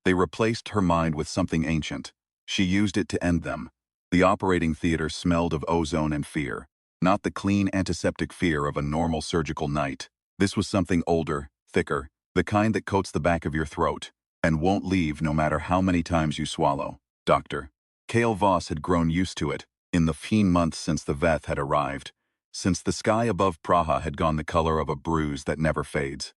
They replaced her mind with something ancient. She used it to end them. The operating theater smelled of ozone and fear. Not the clean antiseptic fear of a normal surgical night. This was something older, thicker, the kind that coats the back of your throat, and won't leave no matter how many times you swallow. Doctor. Cale Voss had grown used to it, in the 15 months since the Veth had arrived, since the sky above Praha had gone the color of a bruise that never fades,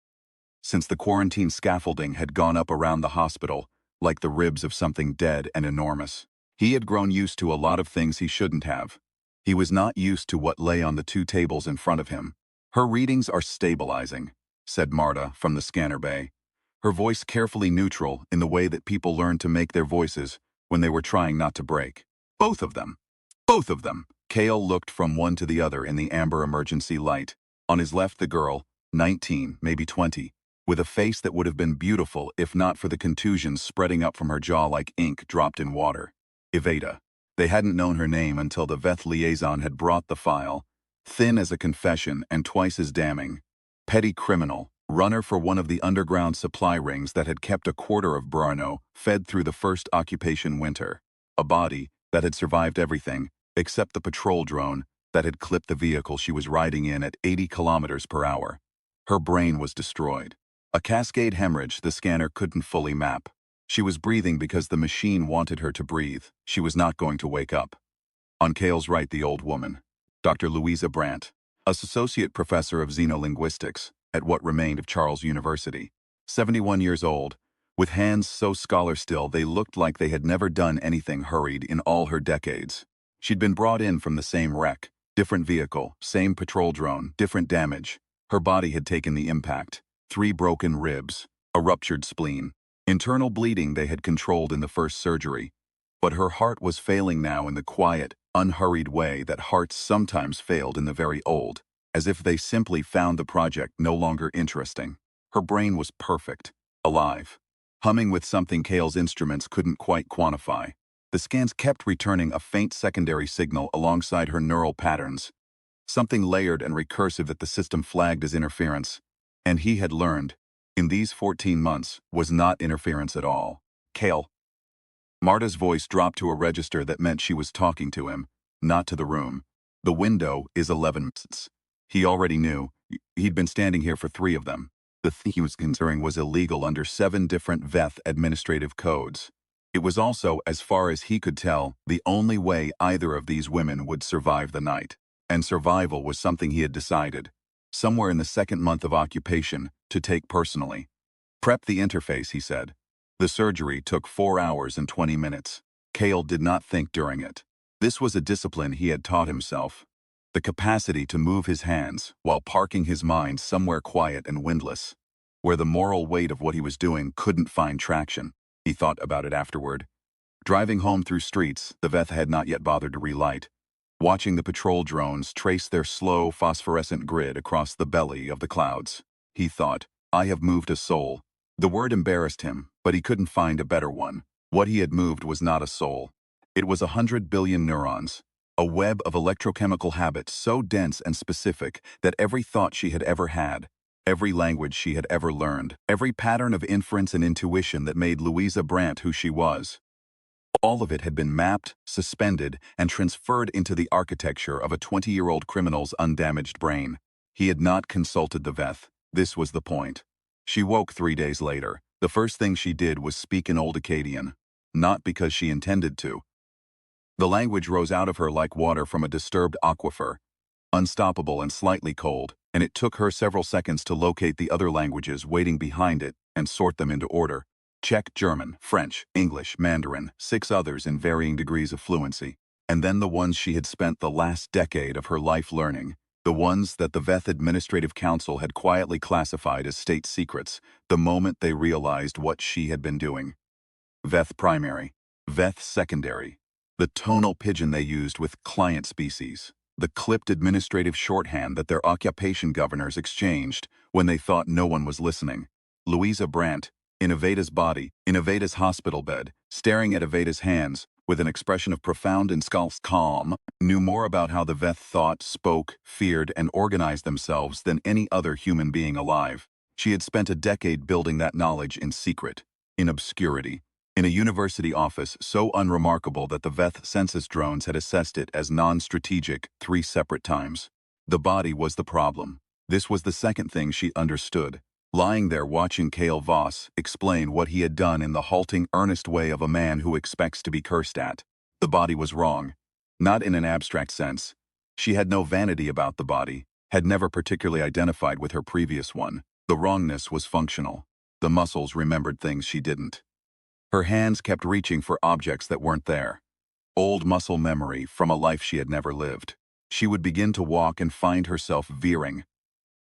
since the quarantine scaffolding had gone up around the hospital, like the ribs of something dead and enormous. He had grown used to a lot of things he shouldn't have. He was not used to what lay on the 2 tables in front of him. Her readings are stabilizing, said Marta from the scanner bay, her voice carefully neutral in the way that people learned to make their voices when they were trying not to break. Both of them. Both of them. Cale looked from one to the other in the amber emergency light. On his left the girl, 19, maybe 20, with a face that would have been beautiful if not for the contusions spreading up from her jaw like ink dropped in water. Evada. They hadn't known her name until the Veth liaison had brought the file, thin as a confession and twice as damning. Petty criminal, runner for one of the underground supply rings that had kept a quarter of Brno fed through the first occupation winter. A body that had survived everything, except the patrol drone that had clipped the vehicle she was riding in at 80 kilometers per hour. Her brain was destroyed. A cascade hemorrhage the scanner couldn't fully map. She was breathing because the machine wanted her to breathe. She was not going to wake up. On Cale's right, the old woman, Dr. Louisa Brandt, associate professor of xenolinguistics at what remained of Charles University, 71 years old, with hands so scholar still they looked like they had never done anything hurried in all her decades. She'd been brought in from the same wreck, different vehicle, same patrol drone, different damage. Her body had taken the impact, 3 broken ribs, a ruptured spleen. Internal bleeding they had controlled in the first surgery. But her heart was failing now in the quiet, unhurried way that hearts sometimes failed in the very old, as if they simply found the project no longer interesting. Her brain was perfect, alive, humming with something Cale's instruments couldn't quite quantify. The scans kept returning a faint secondary signal alongside her neural patterns, something layered and recursive that the system flagged as interference. And he had learned, in these 14 months, was not interference at all. Cale. Marta's voice dropped to a register that meant she was talking to him, not to the room. The window is 11 minutes. He already knew. He'd been standing here for 3 of them. The thing he was considering was illegal under 7 different Veth administrative codes. It was also, as far as he could tell, the only way either of these women would survive the night. And survival was something he had decided, somewhere in the 2nd month of occupation, to take personally. Prep the interface, he said. The surgery took 4 hours and 20 minutes. Cale did not think during it. This was a discipline he had taught himself. The capacity to move his hands while parking his mind somewhere quiet and windless, where the moral weight of what he was doing couldn't find traction. He thought about it afterward. Driving home through streets the Veth had not yet bothered to relight, watching the patrol drones trace their slow phosphorescent grid across the belly of the clouds. He thought, I have moved a soul. The word embarrassed him, but he couldn't find a better one. What he had moved was not a soul. It was 100 billion neurons, a web of electrochemical habits so dense and specific that every thought she had ever had, every language she had ever learned, every pattern of inference and intuition that made Louisa Brandt who she was, all of it had been mapped, suspended, and transferred into the architecture of a 20-year-old criminal's undamaged brain. He had not consulted the Veth. This was the point. She woke 3 days later. The first thing she did was speak in Old Akkadian, not because she intended to. The language rose out of her like water from a disturbed aquifer, unstoppable and slightly cold, and it took her several seconds to locate the other languages waiting behind it and sort them into order. Czech, German, French, English, Mandarin, 6 others in varying degrees of fluency, and then the ones she had spent the last decade of her life learning, the ones that the Veth Administrative Council had quietly classified as state secrets the moment they realized what she had been doing. Veth primary, Veth secondary, the tonal pidgin they used with client species, the clipped administrative shorthand that their occupation governors exchanged when they thought no one was listening. Louisa Brandt, in Evada's body, in Evada's hospital bed, staring at Evada's hands, with an expression of profound and calm, knew more about how the Veth thought, spoke, feared, and organized themselves than any other human being alive. She had spent a decade building that knowledge in secret. in obscurity, in a university office so unremarkable that the Veth census drones had assessed it as non-strategic 3 separate times. The body was the problem. This was the second thing she understood, lying there watching Kale Voss explain what he had done in the halting, earnest way of a man who expects to be cursed at. The body was wrong. Not in an abstract sense. She had no vanity about the body, had never particularly identified with her previous one. The wrongness was functional. The muscles remembered things she didn't. Her hands kept reaching for objects that weren't there. Old muscle memory from a life she had never lived. She would begin to walk and find herself veering.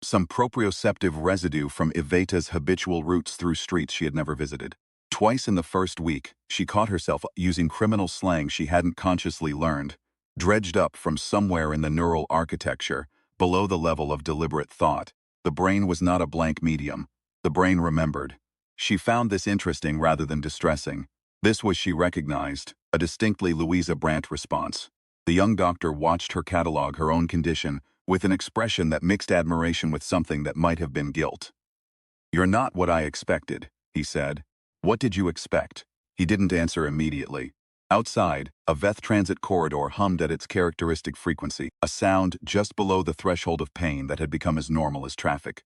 Some proprioceptive residue from Iveta's habitual routes through streets she had never visited. Twice in the first week, she caught herself using criminal slang she hadn't consciously learned, dredged up from somewhere in the neural architecture, below the level of deliberate thought. The brain was not a blank medium. The brain remembered. She found this interesting rather than distressing. This was, she recognized, a distinctly Louisa Brandt response. The young doctor watched her catalog her own condition with an expression that mixed admiration with something that might have been guilt. "You're not what I expected," he said. "What did you expect?" He didn't answer immediately. Outside, a Veth transit corridor hummed at its characteristic frequency, a sound just below the threshold of pain that had become as normal as traffic.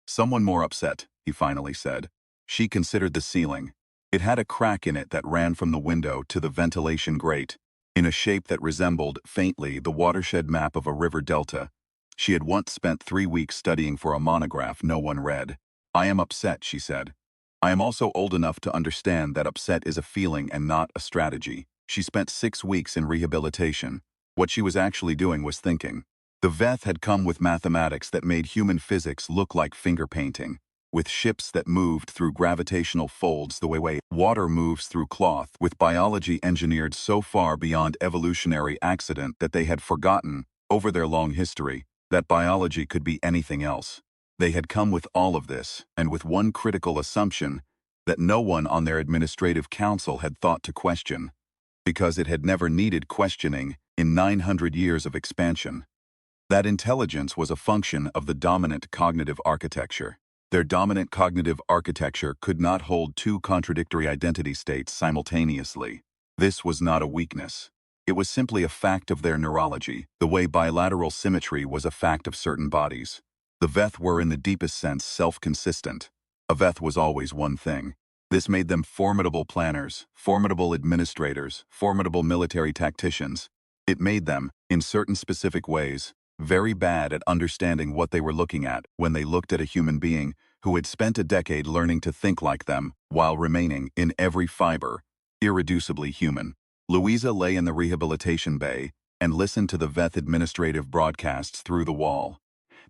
"Someone more upset," he finally said. She considered the ceiling. It had a crack in it that ran from the window to the ventilation grate, in a shape that resembled, faintly, the watershed map of a river delta. She had once spent 3 weeks studying for a monograph no one read. "I am upset," she said. "I am also old enough to understand that upset is a feeling and not a strategy." She spent 6 weeks in rehabilitation. What she was actually doing was thinking. The Veth had come with mathematics that made human physics look like finger painting, with ships that moved through gravitational folds the way water moves through cloth, with biology engineered so far beyond evolutionary accident that they had forgotten, over their long history, that biology could be anything else. They had come with all of this, and with one critical assumption that no one on their administrative council had thought to question, because it had never needed questioning in 900 years of expansion. That intelligence was a function of the dominant cognitive architecture. Their dominant cognitive architecture could not hold 2 contradictory identity states simultaneously. This was not a weakness. It was simply a fact of their neurology, the way bilateral symmetry was a fact of certain bodies. The Veth were in the deepest sense self-consistent. A Veth was always one thing. This made them formidable planners, formidable administrators, formidable military tacticians. It made them, in certain specific ways, very bad at understanding what they were looking at when they looked at a human being who had spent a decade learning to think like them while remaining, in every fiber, irreducibly human. Louisa lay in the rehabilitation bay and listened to the Veth administrative broadcasts through the wall.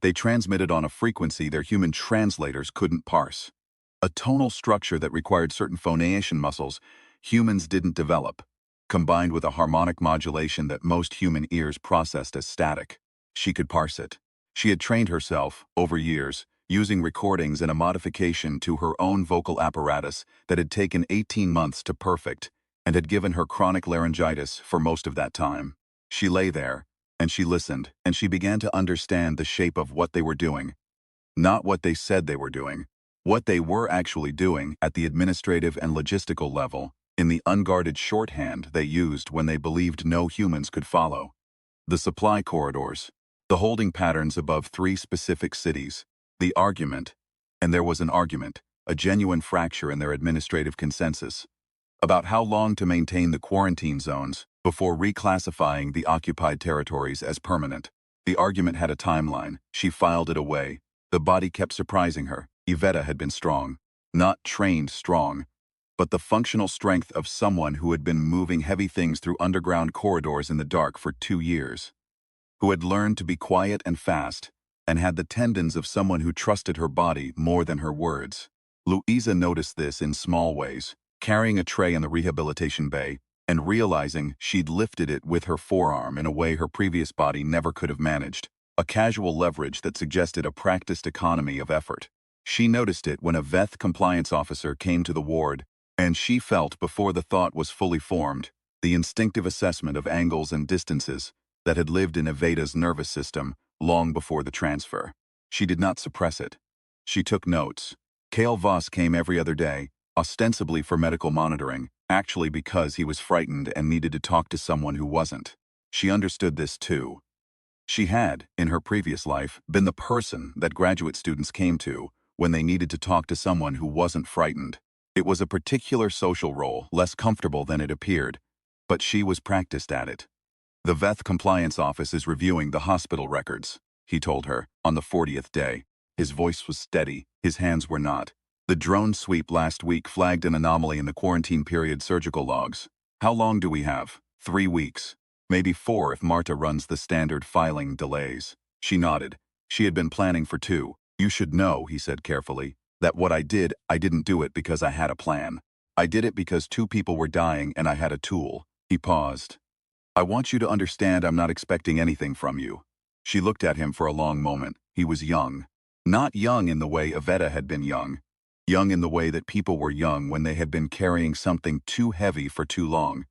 They transmitted on a frequency their human translators couldn't parse. A tonal structure that required certain phonation muscles humans didn't develop, combined with a harmonic modulation that most human ears processed as static. She could parse it. She had trained herself, over years, using recordings and a modification to her own vocal apparatus that had taken 18 months to perfect and had given her chronic laryngitis for most of that time. She lay there, and she listened, and she began to understand the shape of what they were doing. Not what they said they were doing. What they were actually doing at the administrative and logistical level, in the unguarded shorthand they used when they believed no humans could follow. The supply corridors, the holding patterns above 3 specific cities, the argument, and there was an argument, a genuine fracture in their administrative consensus, about how long to maintain the quarantine zones before reclassifying the occupied territories as permanent. The argument had a timeline. She filed it away. The body kept surprising her. Iveta had been strong. Not trained strong, but the functional strength of someone who had been moving heavy things through underground corridors in the dark for 2 years. Who had learned to be quiet and fast, and had the tendons of someone who trusted her body more than her words. Louisa noticed this in small ways, carrying a tray in the rehabilitation bay, and realizing she'd lifted it with her forearm in a way her previous body never could have managed, a casual leverage that suggested a practiced economy of effort. She noticed it when a Veth compliance officer came to the ward, and she felt, before the thought was fully formed, the instinctive assessment of angles and distances that had lived in Iveta's nervous system long before the transfer. She did not suppress it. She took notes. Kale Voss came every other day, ostensibly for medical monitoring, actually because he was frightened and needed to talk to someone who wasn't. She understood this too. She had, in her previous life, been the person that graduate students came to when they needed to talk to someone who wasn't frightened. It was a particular social role, less comfortable than it appeared, but she was practiced at it. The Veth Compliance Office is reviewing the hospital records, he told her, on the 40th day. His voice was steady, his hands were not. The drone sweep last week flagged an anomaly in the quarantine period surgical logs. How long do we have? 3 weeks. Maybe 4 if Marta runs the standard filing delays. She nodded. She had been planning for 2. You should know, he said carefully, that what I didn't do it because I had a plan. I did it because 2 people were dying and I had a tool. He paused. I want you to understand I'm not expecting anything from you. She looked at him for a long moment. He was young. Not young in the way Iveta had been young. Young in the way that people were young when they had been carrying something too heavy for too long,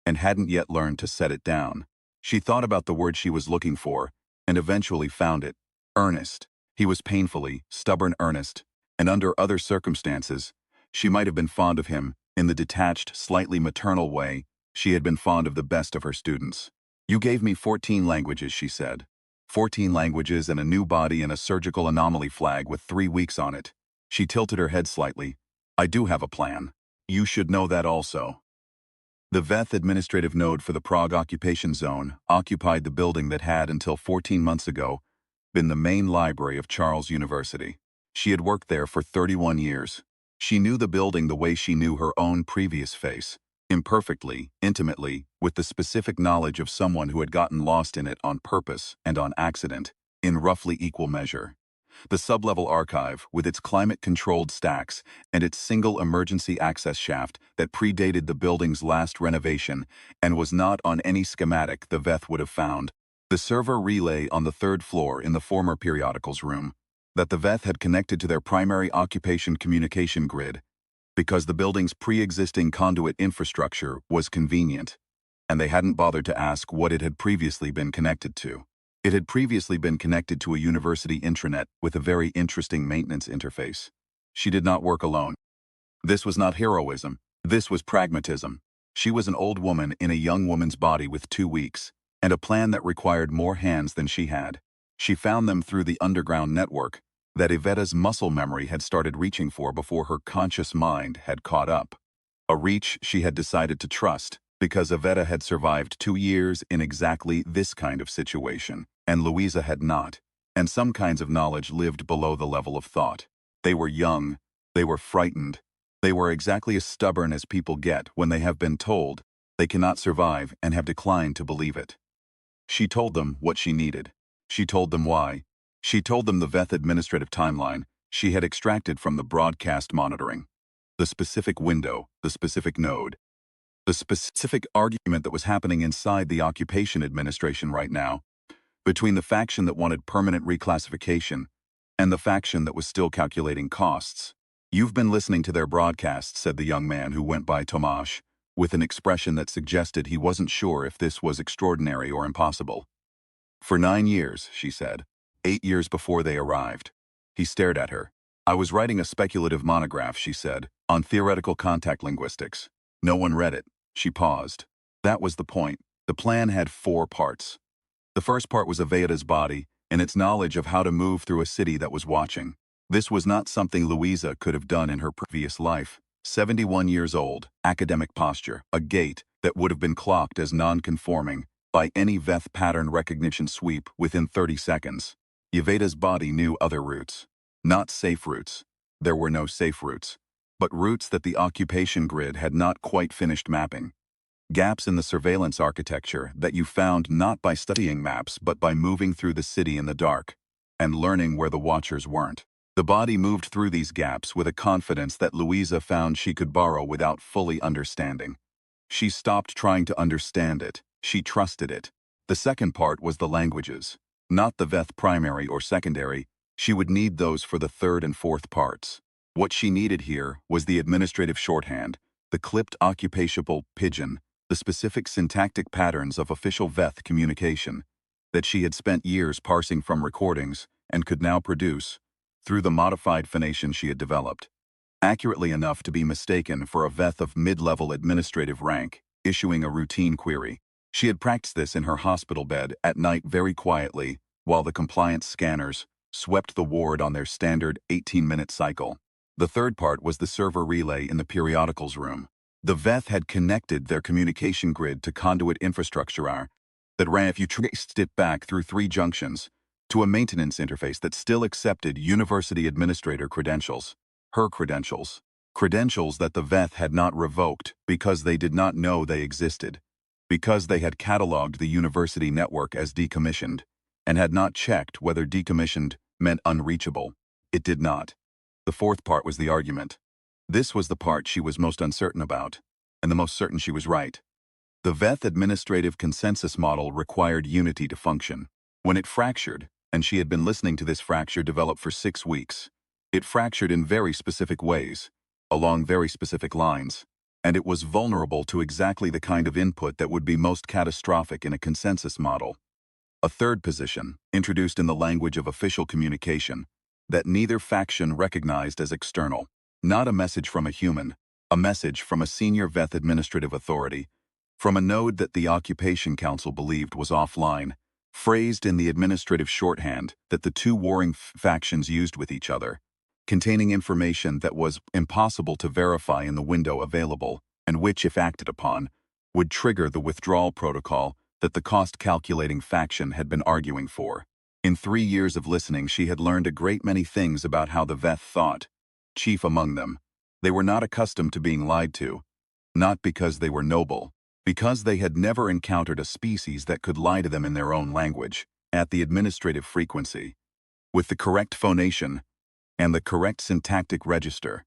and hadn't yet learned to set it down. She thought about the word she was looking for, and eventually found it. Earnest. He was painfully, stubborn earnest, and under other circumstances, she might have been fond of him, in the detached, slightly maternal way she had been fond of the best of her students. You gave me 14 languages, she said. 14 languages and a new body and a surgical anomaly flag with 3 weeks on it. She tilted her head slightly. I do have a plan. You should know that also. The Veth administrative node for the Prague occupation zone occupied the building that had, until 14 months ago, been the main library of Charles University. She had worked there for 31 years. She knew the building the way she knew her own previous face. Imperfectly, intimately, with the specific knowledge of someone who had gotten lost in it on purpose and on accident, in roughly equal measure. The sublevel archive, with its climate-controlled stacks and its single emergency access shaft that predated the building's last renovation and was not on any schematic the Veth would have found. The server relay on the 3rd floor in the former periodicals room, that the Veth had connected to their primary occupation communication grid, because the building's pre-existing conduit infrastructure was convenient, and they hadn't bothered to ask what it had previously been connected to. It had previously been connected to a university intranet with a very interesting maintenance interface. She did not work alone. This was not heroism. This was pragmatism. She was an old woman in a young woman's body with 2 weeks, and a plan that required more hands than she had. She found them through the underground network that Iveta's muscle memory had started reaching for before her conscious mind had caught up. A reach she had decided to trust, because Iveta had survived 2 years in exactly this kind of situation, and Louisa had not, and some kinds of knowledge lived below the level of thought. They were young, they were frightened, they were exactly as stubborn as people get when they have been told they cannot survive and have declined to believe it. She told them what she needed. She told them why. She told them the Veth administrative timeline she had extracted from the broadcast monitoring. The specific window, the specific node, the specific argument that was happening inside the occupation administration right now, between the faction that wanted permanent reclassification and the faction that was still calculating costs. You've been listening to their broadcasts, said the young man who went by Tomasz, with an expression that suggested he wasn't sure if this was extraordinary or impossible. For 9 years, she said. 8 years before they arrived. He stared at her. I was writing a speculative monograph, she said, on theoretical contact linguistics. No one read it. She paused. That was the point. The plan had 4 parts. The first part was Iveta's body and its knowledge of how to move through a city that was watching. This was not something Louisa could have done in her previous life. 71 years old, academic posture, a gait that would have been clocked as non-conforming by any Veth pattern recognition sweep within 30 seconds. Iveta's body knew other routes. Not safe routes. There were no safe routes, but routes that the occupation grid had not quite finished mapping. Gaps in the surveillance architecture that you found not by studying maps but by moving through the city in the dark and learning where the watchers weren't. The body moved through these gaps with a confidence that Louisa found she could borrow without fully understanding. She stopped trying to understand it. She trusted it. The second part was the languages. Not the Veth primary or secondary. She would need those for the 3rd and 4th parts. What she needed here was the administrative shorthand, the clipped occupational pidgin, the specific syntactic patterns of official Veth communication that she had spent years parsing from recordings and could now produce through the modified phonation she had developed. accurately enough to be mistaken for a Veth of mid-level administrative rank, issuing a routine query. She had practiced this in her hospital bed at night very quietly, while the compliance scanners swept the ward on their standard 18-minute cycle. The third part was the server relay in the periodicals room. The Veth had connected their communication grid to conduit infrastructure that ran, if you traced it back through 3 junctions, to a maintenance interface that still accepted university administrator credentials. Her credentials. Credentials that the Veth had not revoked because they did not know they existed, because they had cataloged the university network as decommissioned, and had not checked whether decommissioned meant unreachable. It did not. The fourth part was the argument. This was the part she was most uncertain about, and the most certain she was right. The Veth administrative consensus model required unity to function. When it fractured, and she had been listening to this fracture develop for 6 weeks, it fractured in very specific ways, along very specific lines, and it was vulnerable to exactly the kind of input that would be most catastrophic in a consensus model. A third position, introduced in the language of official communication, that neither faction recognized as external. Not a message from a human, a message from a senior Veth administrative authority, from a node that the Occupation Council believed was offline, phrased in the administrative shorthand that the 2 warring factions used with each other, containing information that was impossible to verify in the window available, and which, if acted upon, would trigger the withdrawal protocol that the cost-calculating faction had been arguing for. In 3 years of listening, she had learned a great many things about how the Veth thought. Chief among them, they were not accustomed to being lied to, not because they were noble, because they had never encountered a species that could lie to them in their own language, at the administrative frequency, with the correct phonation, and the correct syntactic register,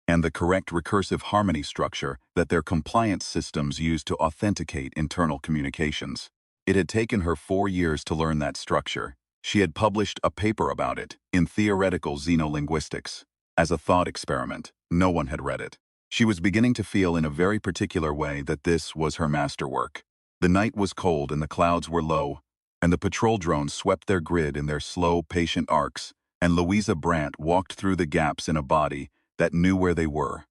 and the correct recursive harmony structure that their compliance systems used to authenticate internal communications. It had taken her 4 years to learn that structure. She had published a paper about it in Theoretical Xenolinguistics. As a thought experiment, no one had read it. She was beginning to feel in a very particular way that this was her masterwork. The night was cold and the clouds were low, and the patrol drones swept their grid in their slow, patient arcs, and Louisa Brandt walked through the gaps in a body that knew where they were,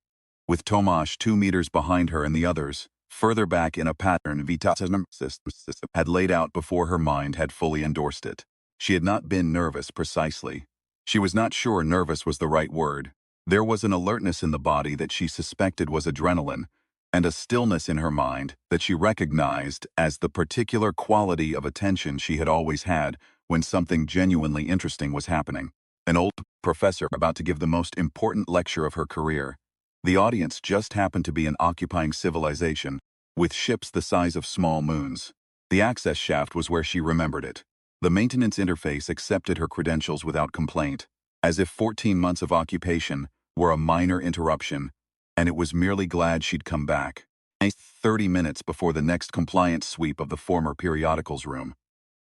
with Tomasz 2 meters behind her and the others, further back in a pattern Vita's system had laid out before her mind had fully endorsed it. She had not been nervous precisely. She was not sure nervous was the right word. There was an alertness in the body that she suspected was adrenaline, and a stillness in her mind that she recognized as the particular quality of attention she had always had when something genuinely interesting was happening. An old professor about to give the most important lecture of her career. The audience just happened to be an occupying civilization, with ships the size of small moons. The access shaft was where she remembered it. The maintenance interface accepted her credentials without complaint, as if 14 months of occupation were a minor interruption, and it was merely glad she'd come back. 30 minutes before the next compliance sweep of the former periodicals room,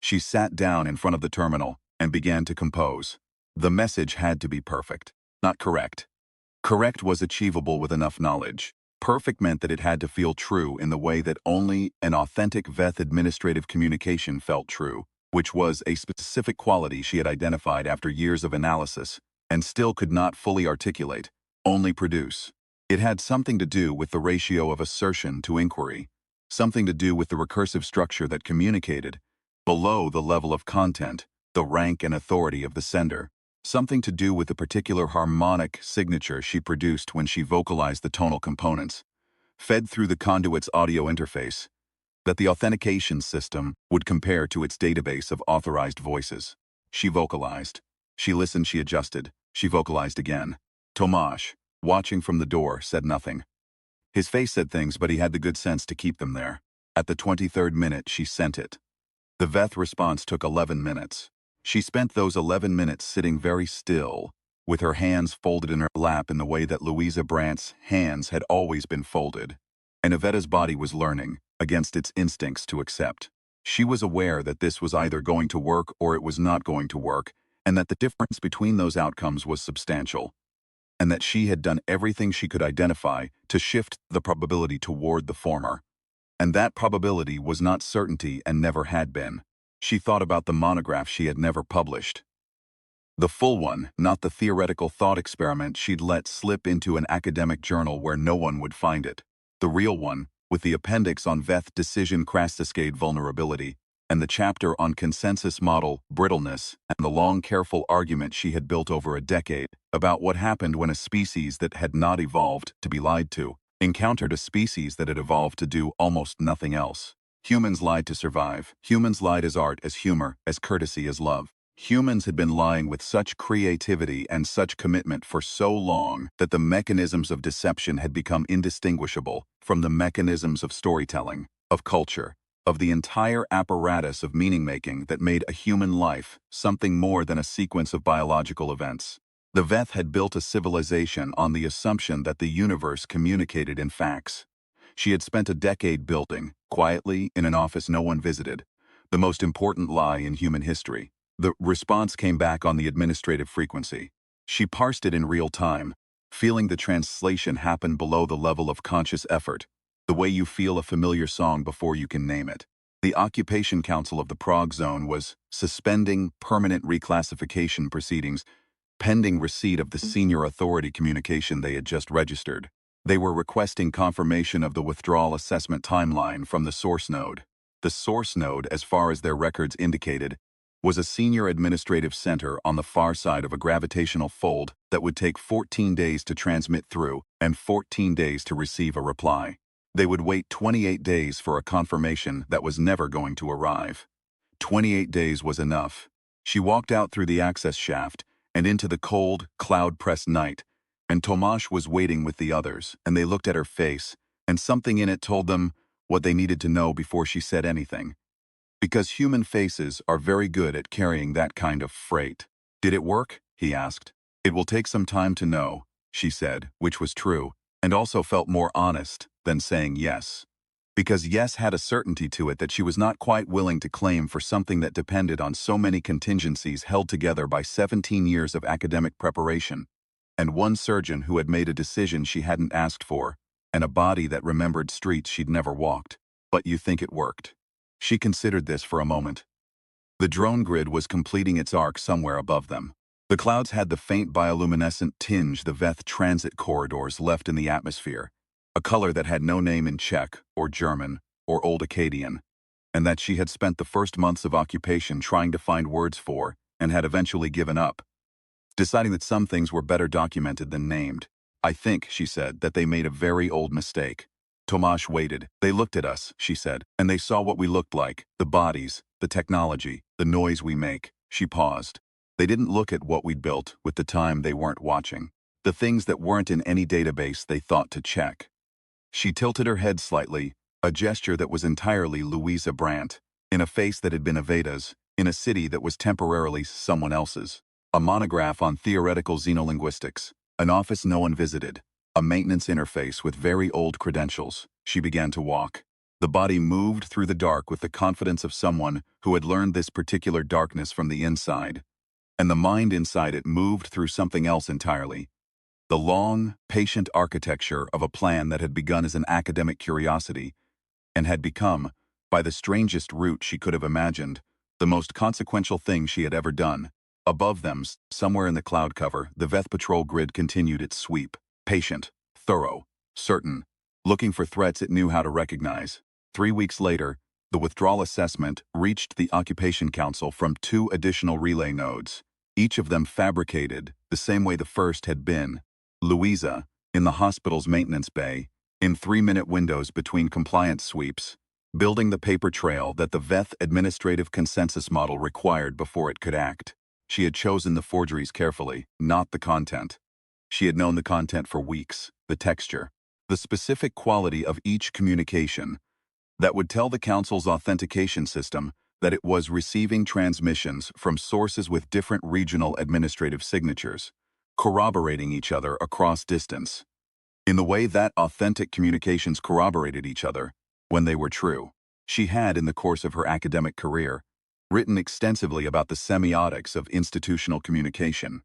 she sat down in front of the terminal and began to compose. The message had to be perfect, not correct. Correct was achievable with enough knowledge. Perfect meant that it had to feel true in the way that only an authentic Veth administrative communication felt true, which was a specific quality she had identified after years of analysis and still could not fully articulate, only produce. It had something to do with the ratio of assertion to inquiry, something to do with the recursive structure that communicated, below the level of content, the rank and authority of the sender, something to do with the particular harmonic signature she produced when she vocalized the tonal components, fed through the conduit's audio interface, that the authentication system would compare to its database of authorized voices. She vocalized. She listened, she adjusted. She vocalized again. Tomasz, watching from the door, said nothing. His face said things, but he had the good sense to keep them there. At the 23rd minute, she sent it. The Veth response took 11 minutes. She spent those 11 minutes sitting very still, with her hands folded in her lap in the way that Louisa Brandt's hands had always been folded. And Yvetta's body was learning, against its instincts to accept. She was aware that this was either going to work or it was not going to work, and that the difference between those outcomes was substantial, and that she had done everything she could identify to shift the probability toward the former. And that probability was not certainty and never had been. She thought about the monograph she had never published. The full one, not the theoretical thought experiment she'd let slip into an academic journal where no one would find it. The real one, with the appendix on Veth decision crastascade vulnerability, and the chapter on consensus model brittleness, and the long careful argument she had built over a decade about what happened when a species that had not evolved to be lied to encountered a species that had evolved to do almost nothing else. Humans lied to survive. Humans lied as art, as humor, as courtesy, as love. Humans had been lying with such creativity and such commitment for so long that the mechanisms of deception had become indistinguishable from the mechanisms of storytelling, of culture, of the entire apparatus of meaning-making that made a human life something more than a sequence of biological events. The Veth had built a civilization on the assumption that the universe communicated in facts. She had spent a decade building, quietly in an office no one visited, the most important lie in human history. The response came back on the administrative frequency. She parsed it in real time, feeling the translation happen below the level of conscious effort, the way you feel a familiar song before you can name it. The Occupation Council of the Prague Zone was suspending permanent reclassification proceedings pending receipt of the senior authority communication they had just registered. They were requesting confirmation of the withdrawal assessment timeline from the source node. The source node, as far as their records indicated, was a senior administrative center on the far side of a gravitational fold that would take 14 days to transmit through and 14 days to receive a reply. They would wait 28 days for a confirmation that was never going to arrive. 28 days was enough. She walked out through the access shaft and into the cold, cloud-pressed night, and Tomasz was waiting with the others, and they looked at her face, and something in it told them what they needed to know before she said anything. Because human faces are very good at carrying that kind of freight. "Did it work?" he asked. "It will take some time to know," she said, which was true, and also felt more honest than saying yes. Because yes had a certainty to it that she was not quite willing to claim for something that depended on so many contingencies held together by 17 years of academic preparation, and one surgeon who had made a decision she hadn't asked for, and a body that remembered streets she'd never walked. But you think it worked? She considered this for a moment. The drone grid was completing its arc somewhere above them. The clouds had the faint bioluminescent tinge the Veth transit corridors left in the atmosphere, a color that had no name in Czech or German or Old Akkadian, and that she had spent the first months of occupation trying to find words for and had eventually given up, deciding that some things were better documented than named. "I think," she said, "that they made a very old mistake." Tomasz waited. "They looked at us," she said, "and they saw what we looked like, the bodies, the technology, the noise we make." She paused. "They didn't look at what we'd built with the time they weren't watching. The things that weren't in any database they thought to check." She tilted her head slightly, a gesture that was entirely Louisa Brandt, in a face that had been Aveda's, in a city that was temporarily someone else's. A monograph on theoretical xenolinguistics, an office no one visited, a maintenance interface with very old credentials. She began to walk. The body moved through the dark with the confidence of someone who had learned this particular darkness from the inside. And the mind inside it moved through something else entirely. The long, patient architecture of a plan that had begun as an academic curiosity and had become, by the strangest route she could have imagined, the most consequential thing she had ever done. Above them, somewhere in the cloud cover, the Veth patrol grid continued its sweep. Patient, thorough, certain, looking for threats it knew how to recognize. 3 weeks later, the withdrawal assessment reached the Occupation Council from 2 additional relay nodes, each of them fabricated the same way the first had been. Louisa, in the hospital's maintenance bay, in 3-minute windows between compliance sweeps, building the paper trail that the Veth administrative consensus model required before it could act. She had chosen the forgeries carefully, not the content. She had known the content for weeks, the texture, the specific quality of each communication that would tell the Council's authentication system that it was receiving transmissions from sources with different regional administrative signatures, corroborating each other across distance, in the way that authentic communications corroborated each other when they were true. She had, in the course of her academic career, written extensively about the semiotics of institutional communication,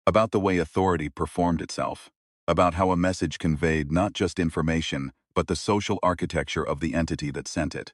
about the way authority performed itself, about how a message conveyed not just information, but the social architecture of the entity that sent it.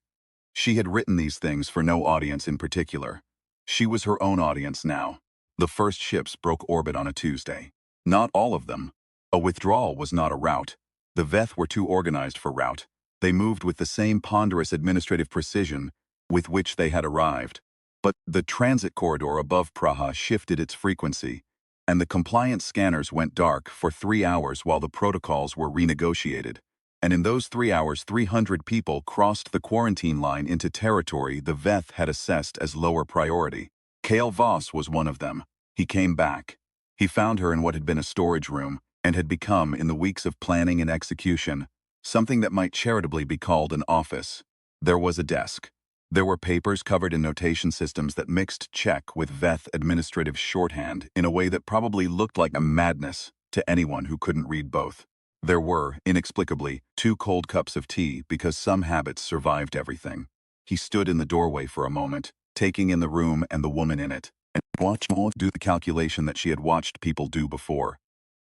She had written these things for no audience in particular. She was her own audience now. The first ships broke orbit on a Tuesday. Not all of them. A withdrawal was not a rout. The Veth were too organized for rout. They moved with the same ponderous administrative precision with which they had arrived. But the transit corridor above Praha shifted its frequency, and the compliance scanners went dark for 3 hours while the protocols were renegotiated. And in those 3 hours, 300 people crossed the quarantine line into territory the Veth had assessed as lower priority. Kale Voss was one of them. He came back. He found her in what had been a storage room, and had become, in the weeks of planning and execution, something that might charitably be called an office. There was a desk. There were papers covered in notation systems that mixed Czech with Veth administrative shorthand in a way that probably looked like a madness to anyone who couldn't read both. There were, inexplicably, 2 cold cups of tea because some habits survived everything. He stood in the doorway for a moment, taking in the room and the woman in it, and watched Maud do the calculation that she had watched people do before.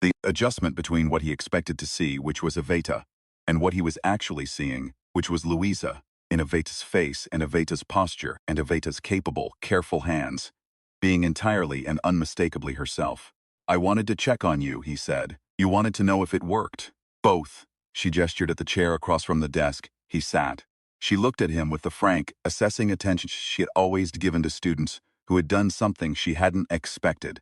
The adjustment between what he expected to see, which was Eveta, and what he was actually seeing, which was Louisa, in Eveta's face and Eveta's posture and Eveta's capable, careful hands, being entirely and unmistakably herself. "I wanted to check on you," he said. "You wanted to know if it worked." "Both." She gestured at the chair across from the desk. He sat. She looked at him with the frank, assessing attention she had always given to students who had done something she hadn't expected,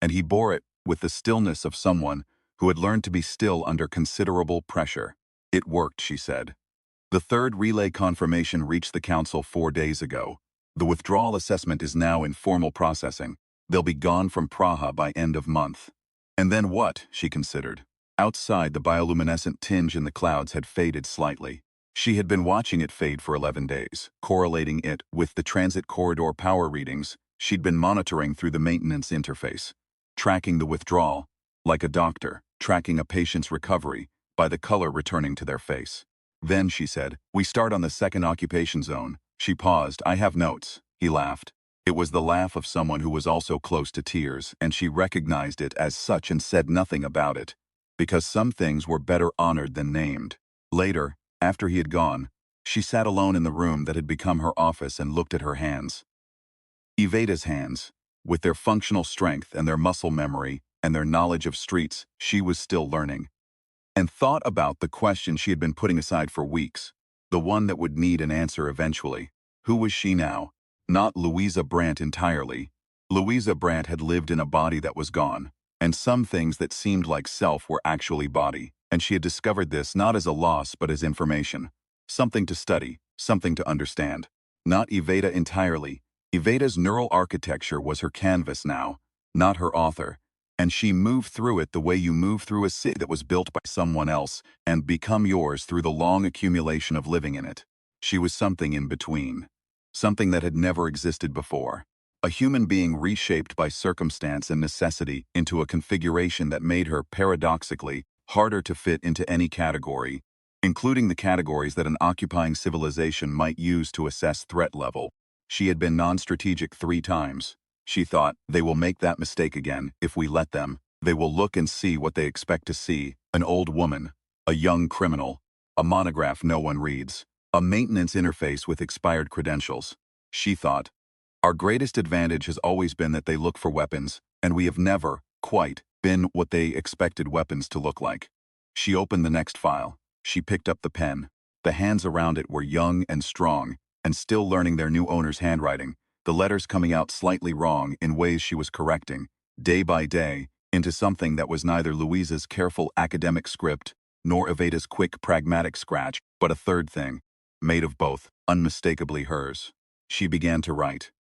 and he bore it with the stillness of someone who had learned to be still under considerable pressure. "It worked," she said. "The third relay confirmation reached the council 4 days ago. The withdrawal assessment is now in formal processing. They'll be gone from Praha by end of month." And then what, she considered. Outside, the bioluminescent tinge in the clouds had faded slightly. She had been watching it fade for 11 days, correlating it with the transit corridor power readings she'd been monitoring through the maintenance interface, tracking the withdrawal, like a doctor tracking a patient's recovery, by the color returning to their face. "Then," she said, "we start on the second occupation zone." She paused. "I have notes." He laughed. It was the laugh of someone who was also close to tears, and she recognized it as such and said nothing about it, because some things were better honored than named. Later, after he had gone, she sat alone in the room that had become her office and looked at her hands. Eveta's hands, with their functional strength and their muscle memory and their knowledge of streets, she was still learning. And thought about the question she had been putting aside for weeks, the one that would need an answer eventually. Who was she now? Not Louisa Brandt entirely. Louisa Brandt had lived in a body that was gone, and some things that seemed like self were actually body, and she had discovered this not as a loss but as information. Something to study, something to understand. Not Eveta entirely. Eveta's neural architecture was her canvas now, not her author, and she moved through it the way you move through a city that was built by someone else and become yours through the long accumulation of living in it. She was something in between. Something that had never existed before. A human being reshaped by circumstance and necessity into a configuration that made her, paradoxically, harder to fit into any category, including the categories that an occupying civilization might use to assess threat level. She had been non-strategic 3 times. She thought, they will make that mistake again, if we let them. They will look and see what they expect to see. An old woman. A young criminal. A monograph no one reads. A maintenance interface with expired credentials. She thought, our greatest advantage has always been that they look for weapons, and we have never, quite, been what they expected weapons to look like. She opened the next file. She picked up the pen. The hands around it were young and strong, and still learning their new owner's handwriting, the letters coming out slightly wrong in ways she was correcting, day by day, into something that was neither Louisa's careful academic script nor Eveta's quick pragmatic scratch, but a third thing, made of both, unmistakably hers. She began to write.